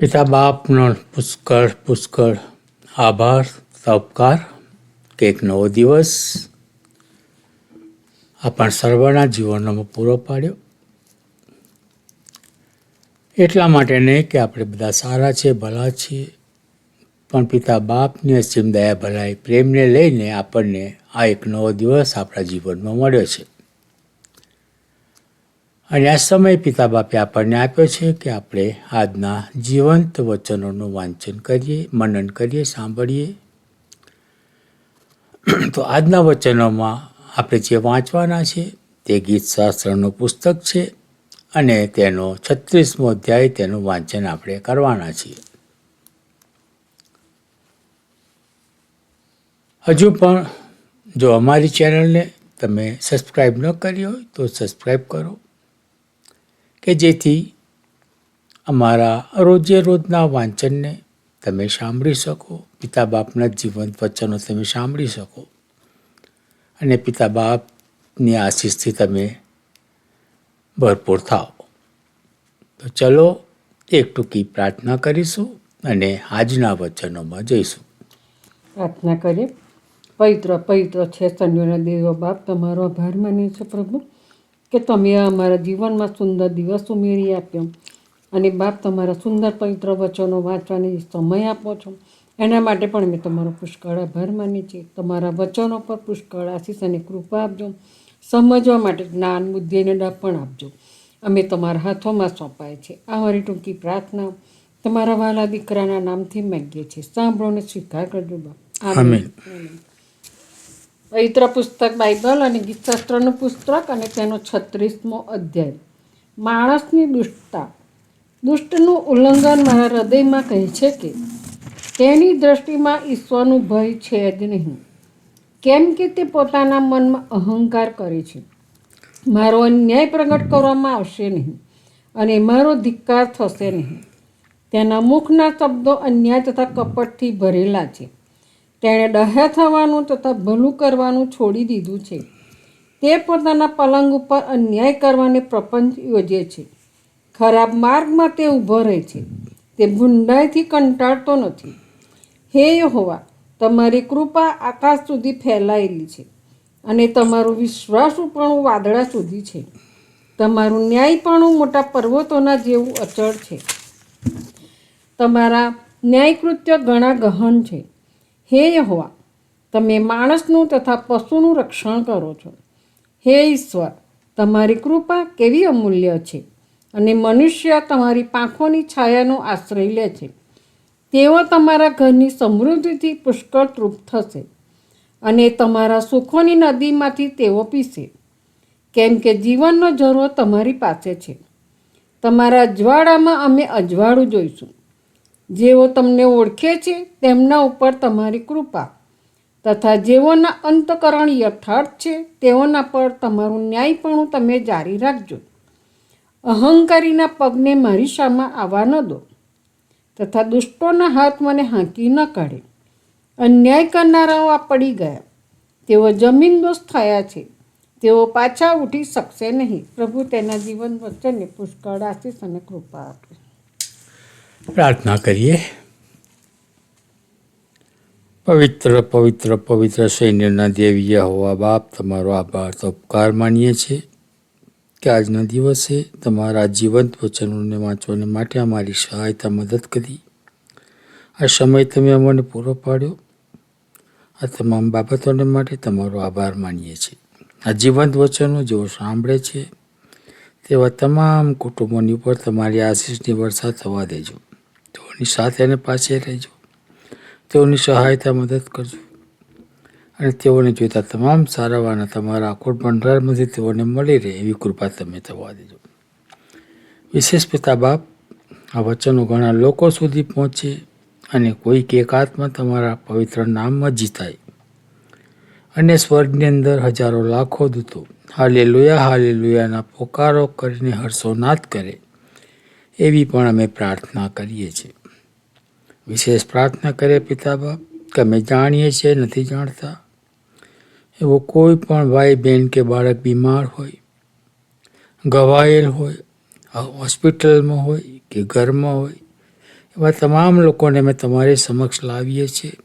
પિતા બાપનો પુષ્કળ આભાર, ઉપકાર કે એક નવો દિવસ આપણા સર્વના જીવનમાં પૂરો પાડ્યો. એટલા માટે નહીં કે આપણે બધા સારા છે, ભલા છીએ, પણ પિતા બાપની અસીમ દયા ભલાઈ પ્રેમને લઈને આપણને આ એક નવો દિવસ આપણા જીવનમાં મળ્યો છે. અને આ સમય પિતા બાપે આપણને આપ્યો છે કે આપણે આજના જીવંત વચનોનું વાંચન કરીએ, મનન કરીએ, સાંભળીએ. તો આજના વચનોમાં આપણે જે વાંચવાના છે તે ગીતશાસ્ત્રનું પુસ્તક છે અને તેનો 36મો અધ્યાય, તેનું વાંચન આપણે કરવાના છીએ. હજુ પણ જો અમારી ચેનલને તમે સબસ્ક્રાઈબ ન કરી હોય તો સબસ્ક્રાઈબ કરો, કે જેથી અમારા રોજે રોજના વાંચનને તમે સાંભળી શકો, પિતા બાપના જીવંત વચનો તમે સાંભળી શકો અને પિતા બાપની આશીષથી તમે ભરપૂર થાઓ. તો ચલો એક ટૂંકી પ્રાર્થના કરીશું અને આજના વચનોમાં જઈશું. પ્રાર્થના કરીએ. પવિત્ર પવિત્ર છે સૈન્યોના દેવો બાપ, તમારો આભાર માનીએ છીએ પ્રભુ કે તમે અમારા જીવનમાં સુંદર દિવસ ઉમેરી આપ્યો અને બાપ તમારા સુંદર પવિત્ર વચનો વાંચવાની સમય આપો છો, એના માટે પણ અમે તમારો પુષ્કળ આભાર માનીએ છીએ. તમારા વચનો પર પુષ્કળ આશીષ અને કૃપા આપજો, સમજવા માટે જ્ઞાન, બુદ્ધિ અને ડર પણ આપજો. અમે તમારા હાથોમાં સોંપાય છે. આ મારી ટૂંકી પ્રાર્થના તમારા વાલા દીકરાના નામથી માગીએ છીએ. સાંભળો અને સ્વીકાર કરજો બાપ. આમીન. પવિત્ર પુસ્તક બાઇબલ અને ગીતશાસ્ત્રનું પુસ્તક અને તેનો 36મો અધ્યાય. માણસની દુષ્ટતા. દુષ્ટનું ઉલ્લંઘન મારા હૃદયમાં કહે છે કે તેની દ્રષ્ટિમાં ઈશ્વરનું ભય છે જ નહીં, કેમ કે તે પોતાના મનમાં અહંકાર કરે છે. મારો અન્યાય પ્રગટ કરવામાં આવશે નહીં અને મારો ધિક્કાર થશે નહીં. તેના મુખના શબ્દો અન્યાય તથા કપટથી ભરેલા છે. તેણે ડહ્યા થવાનું તથા ભલું કરવાનું છોડી દીધું છે. તે પોતાના પલંગ ઉપર અન્યાય કરવાને પ્રપંચ યોજે છે. ખરાબ માર્ગમાં તે ઊભો રહે છે. તે ભૂંડાઈથી કંટાળતો નથી. હે યહોવા, તમારી કૃપા આકાશ સુધી ફેલાયેલી છે અને તમારું વિશ્વાસુપણું વાદળા સુધી છે. તમારું ન્યાયપણું મોટા પર્વતોના જેવું અચળ છે. તમારા ન્યાયકૃત્ય ઘણા ગહન છે. હે યહોવા, તમે માણસનું તથા પશુનું રક્ષણ કરો છો. હે ઈશ્વર, તમારી કૃપા કેવી અમૂલ્ય છે અને મનુષ્ય તમારી પાંખોની છાયાનો આશ્રય લે છે. તેઓ તમારા ઘરની સમૃદ્ધિથી પુષ્કળ તૃપ્ત થશે અને તમારા સુખોની નદીમાંથી તેઓ પીશે, કેમ કે જીવનનો ઝરો તમારી પાસે છે. તમારા અજવાળામાં અમે અજવાળું જોઈશું. જેઓ તમને ઓળખે છે તેમના ઉપર તમારી કૃપા તથા જેઓના અંતકરણ યથાર્થ છે તેઓના પર તમારું ન્યાયપણું તમે જારી રાખજો. અહંકારીના પગને મારી સામે આવવા ન દો તથા દુષ્ટોના હાથ મને હાંકી ન કાઢે. અન્યાય કરનારાઓ આ પડી ગયા, તેઓ જમીનદોષ થયા છે, તેઓ પાછા ઉઠી શકશે નહીં. પ્રભુ તેના જીવન વચનને પુષ્કળ આશીષ અને કૃપા આપે. પ્રાર્થના કરીએ. પવિત્ર પવિત્ર પવિત્ર સૈન્યના દેવી યહોવા બાપ, તમારો આભાર તો ઉપકાર માનીએ છીએ કે આજના દિવસે તમારા જીવંત વચનોને વાંચવાને માટે અમારી સહાયતા મદદ કરી. આ સમય તમે અમને પૂરો પાડ્યો. આ તમામ બાબતોને માટે તમારો આભાર માનીએ છીએ. આ જીવંત વચનો જેઓ સાંભળે છે તેવા તમામ કુટુંબોની ઉપર તમારી આશીષની વર્ષા થવા દેજો. તેઓની સાથે અને પાસે રહેજો. તેઓની સહાયતા મદદ કરજો અને તેઓને જોઈતા તમામ સારાવાના તમારા અખોટ ભંડારમાંથી તેઓને મળી રહે એવી કૃપા તમે થવા દેજો. વિશેષ પિતા બાપ, આ વચનો ઘણા લોકો સુધી પહોંચે અને કોઈક એકાત્મા તમારા પવિત્ર નામમાં જીતાય અને સ્વર્ગની અંદર હજારો લાખો દૂતો હાલેલુયા હાલેલુયાના પોકારો કરીને હર્ષોનાદ કરે એવી પણ અમે પ્રાર્થના કરીએ છીએ. વિશેષ પ્રાર્થના કરીએ પિતા બાપ કે અમે જાણીએ છીએ નથી જાણતા એવો કોઈ પણ ભાઈ બહેન કે બાળક બીમાર હોય, ઘવાયેલ હોય, હોસ્પિટલમાં હોય કે ઘરમાં હોય, એવા તમામ લોકોને અમે તમારી સમક્ષ લાવીએ છીએ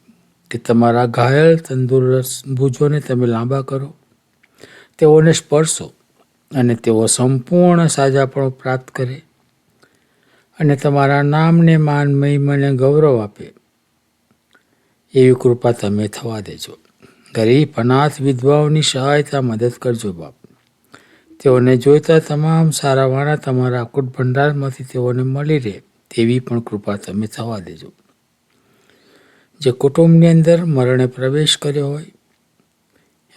કે તમારા ઘાયલ તંદુરસ્ત ભુજોને તમે લાંબા કરો, તેઓને સ્પર્શો અને તેઓ સંપૂર્ણ સાજાપણું પ્રાપ્ત કરે અને તમારા નામને માન, મહિમા અને ગૌરવ આપે એવી કૃપા તમે થવા દેજો. ગરીબ, અનાથ, વિધવાઓની સહાયતા મદદ કરજો બાપ. તેઓને જોઈતા તમામ સારાવાના તમારા અકૂટ ભંડારમાંથી તેઓને મળી રહે તેવી પણ કૃપા તમે થવા દેજો. જે કુટુંબની અંદર મરણે પ્રવેશ કર્યો હોય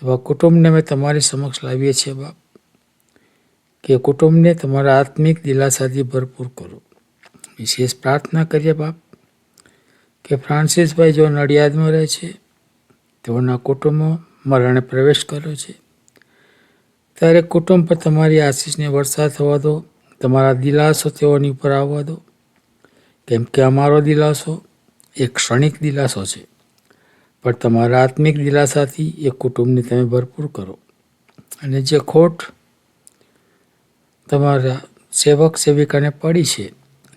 એવા કુટુંબને અમે તમારી સમક્ષ લાવીએ છીએ બાપ, કે કુટુંબને તમારા આત્મિક દિલાસાથી ભરપૂર કરો. વિશેષ પ્રાર્થના કરીએ બાપ કે ફ્રાન્સિસભાઈ જો નડિયાદમાં રહે છે, તેઓના કુટુંબમાં મરણે પ્રવેશ કર્યો છે, ત્યારે કુટુંબ પર તમારી આશીષને વરસાદ થવા દો. તમારા દિલાસો તેઓની ઉપર આવવા દો, કેમ કે અમારો દિલાસો એક ક્ષણિક દિલાસો છે, પણ તમારા આત્મિક દિલાસાથી એ કુટુંબને તમે ભરપૂર કરો. અને જે ખોટ તમારા સેવક સેવિકાને પડી છે,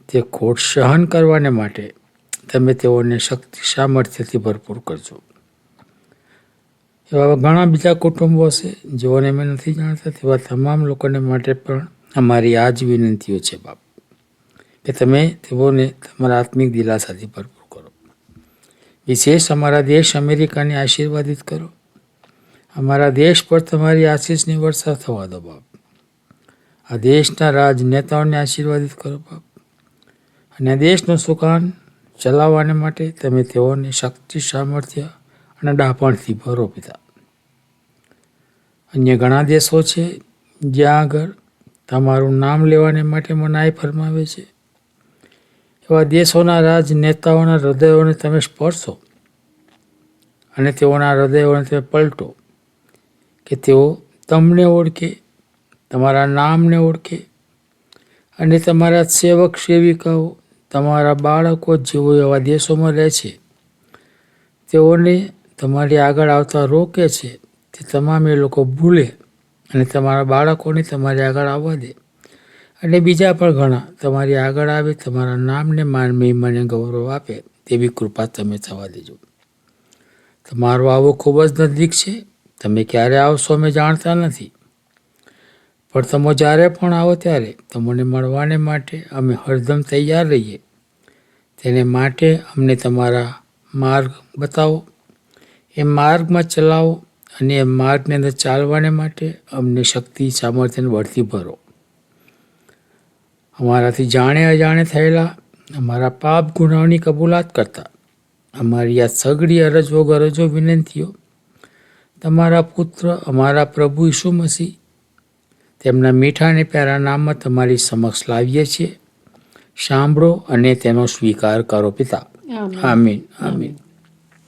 તે ખોટ સહન કરવાને માટે તમે તેઓને શક્તિ સામર્થ્યથી ભરપૂર કરજો. એવા ઘણા બીજા કુટુંબો છે જેઓને અમે નથી જાણતા, તેવા તમામ લોકોને માટે પણ અમારી આ જ વિનંતીઓ છે બાપ, કે તમે તેઓને તમારા આત્મિક દિલાસાથી ભરપૂર કરો. વિશેષ અમારા દેશ અમેરિકાને આશીર્વાદિત કરો. અમારા દેશ પર તમારી આશીષની વર્ષા થવા દો બાપ. આ દેશના રાજનેતાઓને આશીર્વાદિત કરો બાપ, અને દેશનું સુકાન ચલાવવાને માટે તમે તેઓને શક્તિ, સામર્થ્ય અને ડાપણથી ભરો પિતા. અન્ય ઘણા દેશો છે જ્યાં આગળ તમારું નામ લેવાને માટે મનાઈ ફરમાવે છે. એવા દેશોના રાજનેતાઓના હૃદયોને તમે સ્પર્શો અને તેઓના હૃદયોને તમે પલટો, કે તેઓ તમને ઓળખે, તમારા નામને ઓળખે અને તમારા સેવક સેવિકાઓ, તમારા બાળકો જેઓ એવા દેશોમાં રહે છે, તેઓને તમારી આગળ આવતા રોકે છે, તે તમામ એ લોકો ભૂલે અને તમારા બાળકોને તમારી આગળ આવવા દે, અને બીજા પણ ઘણા તમારી આગળ આવે, તમારા નામને માન, મહિમા અને ગૌરવ આપે તેવી કૃપા તમે થવા દેજો. તમારો આવો ખૂબ જ નજીક છે. તમે ક્યારે આવશો અમે જાણતા નથી, પણ તમે જ્યારે પણ આવો ત્યારે તમને મળવાને માટે અમે હરદમ તૈયાર રહીએ. તેને માટે અમને તમારા માર્ગ બતાવો, એ માર્ગમાં ચલાવો અને એ માર્ગની અંદર ચાલવાને માટે અમને શક્તિ, સામર્થ્ય બળથી ભરો. અમારાથી જાણે અજાણે થયેલા અમારા પાપ ગુનાઓની કબૂલાત કરતા અમારી આ સઘળી અરજો ગરજો વિનંતીઓ તમારા પુત્ર અમારા પ્રભુ ઈસુ મસીહ તેમના મીઠા અને પ્યારા નામમાં તમારી સમક્ષ લાવીએ છીએ. સાંભળો અને તેનો સ્વીકાર કરો પિતા. આમીન, આમીન.